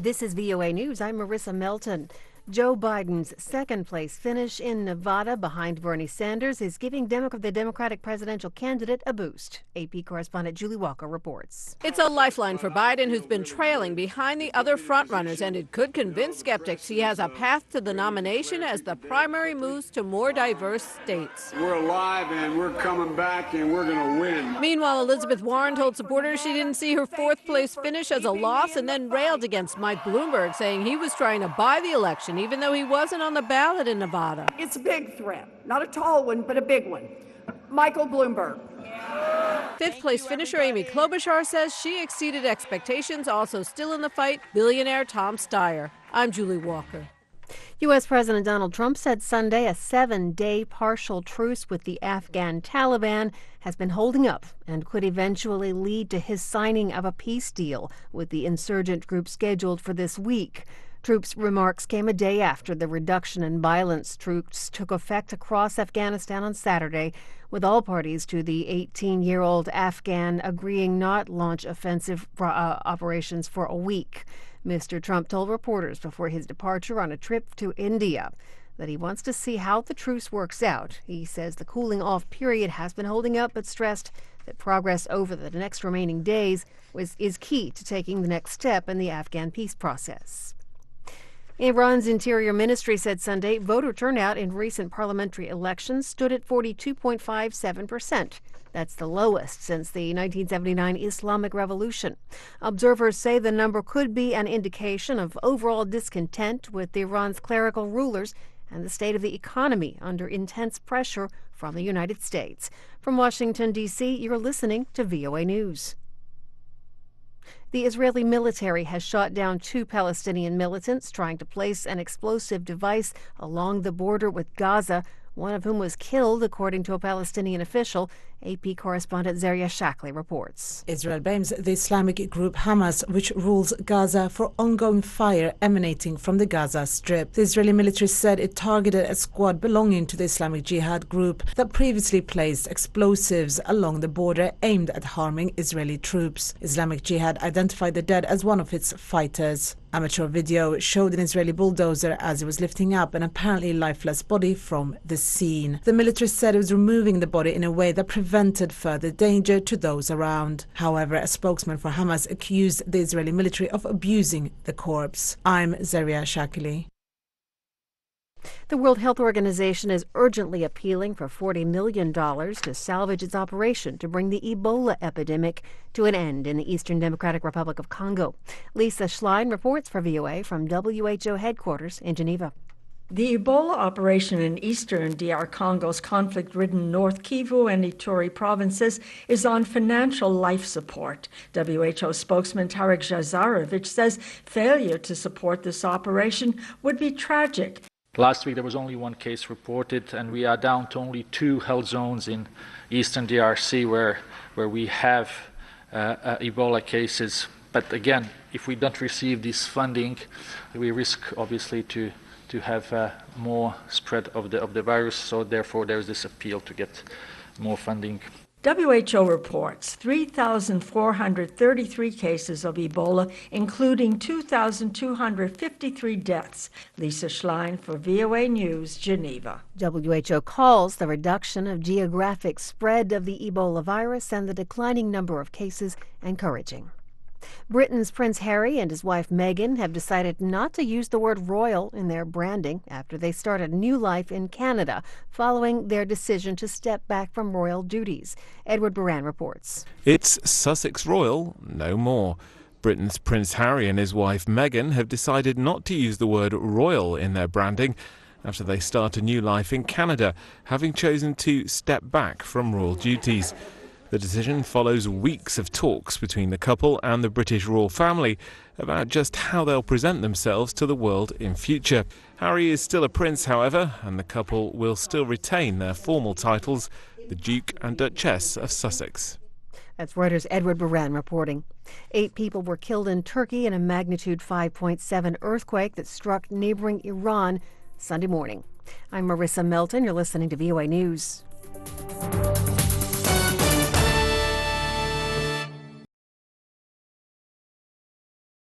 This is VOA News. I'm Marissa Melton. Joe Biden's second-place finish in Nevada behind Bernie Sanders is giving the Democratic presidential candidate a boost. AP correspondent Julie Walker reports. It's a lifeline for Biden, who's been trailing behind the other frontrunners, and it could convince skeptics he has a path to the nomination as the primary moves to more diverse states. We're alive, and we're coming back, and we're going to win. Meanwhile, Elizabeth Warren told supporters she didn't see her fourth-place finish as a loss and then railed against Mike Bloomberg, saying he was trying to buy the election, even though he wasn't on the ballot in Nevada. It's a big threat. Not a tall one, but a big one. Michael Bloomberg. Fifth-place finisher Amy Klobuchar says she exceeded expectations. Also still in the fight, billionaire Tom Steyer. I'm Julie Walker. U.S. President Donald Trump said Sunday a 7-day partial truce with the Afghan Taliban has been holding up and could eventually lead to his signing of a peace deal with the insurgent group scheduled for this week. Troops' remarks came a day after the reduction in violence troops took effect across Afghanistan on Saturday, with all parties to the 18-year-old Afghan agreeing not launch offensive operations for a week. Mr. Trump told reporters before his departure on a trip to India that he wants to see how the truce works out. He says the cooling-off period has been holding up, but stressed that progress over the next remaining days is key to taking the next step in the Afghan peace process. Iran's Interior Ministry said Sunday voter turnout in recent parliamentary elections stood at 42.57%. That's the lowest since the 1979 Islamic Revolution. Observers say the number could be an indication of overall discontent with Iran's clerical rulers and the state of the economy under intense pressure from the United States. From Washington, D.C., you're listening to VOA News. The Israeli military has shot down 2 Palestinian militants trying to place an explosive device along the border with Gaza, one of whom was killed, according to a Palestinian official. AP correspondent Zaria Shakli reports. Israel blames the Islamic group Hamas, which rules Gaza, for ongoing fire emanating from the Gaza Strip. The Israeli military said it targeted a squad belonging to the Islamic Jihad group that previously placed explosives along the border aimed at harming Israeli troops. Islamic Jihad identified the dead as one of its fighters. Amateur video showed an Israeli bulldozer as it was lifting up an apparently lifeless body from the scene. The military said it was removing the body in a way that prevented further danger to those around. However, a spokesman for Hamas accused the Israeli military of abusing the corpse. I'm Zaria Shakili. The World Health Organization is urgently appealing for $40 million to salvage its operation to bring the Ebola epidemic to an end in the Eastern Democratic Republic of Congo. Lisa Schlein reports for VOA from WHO headquarters in Geneva. The Ebola operation in eastern DR Congo's conflict-ridden North Kivu and Ituri provinces is on financial life support. WHO spokesman Tarek Jazarovich says failure to support this operation would be tragic. Last week there was only 1 case reported, and we are down to only 2 health zones in eastern DRC where we have Ebola cases. But again, if we don't receive this funding, we risk obviously to have more spread of the virus. So therefore there is this appeal to get more funding. WHO reports 3,433 cases of Ebola, including 2,253 deaths. Lisa Schlein for VOA News, Geneva. WHO calls the reduction of geographic spread of the Ebola virus and the declining number of cases encouraging. Britain's Prince Harry and his wife Meghan have decided not to use the word royal in their branding after they start a new life in Canada following their decision to step back from royal duties. Edward Buran reports. It's Sussex Royal, no more. Britain's Prince Harry and his wife Meghan have decided not to use the word royal in their branding after they start a new life in Canada, having chosen to step back from royal duties. The decision follows weeks of talks between the couple and the British royal family about just how they'll present themselves to the world in future. Harry is still a prince, however, and the couple will still retain their formal titles, the Duke and Duchess of Sussex. That's Reuters' Edward Buran reporting. 8 people were killed in Turkey in a magnitude 5.7 earthquake that struck neighboring Iran Sunday morning. I'm Marissa Melton. You're listening to VOA News.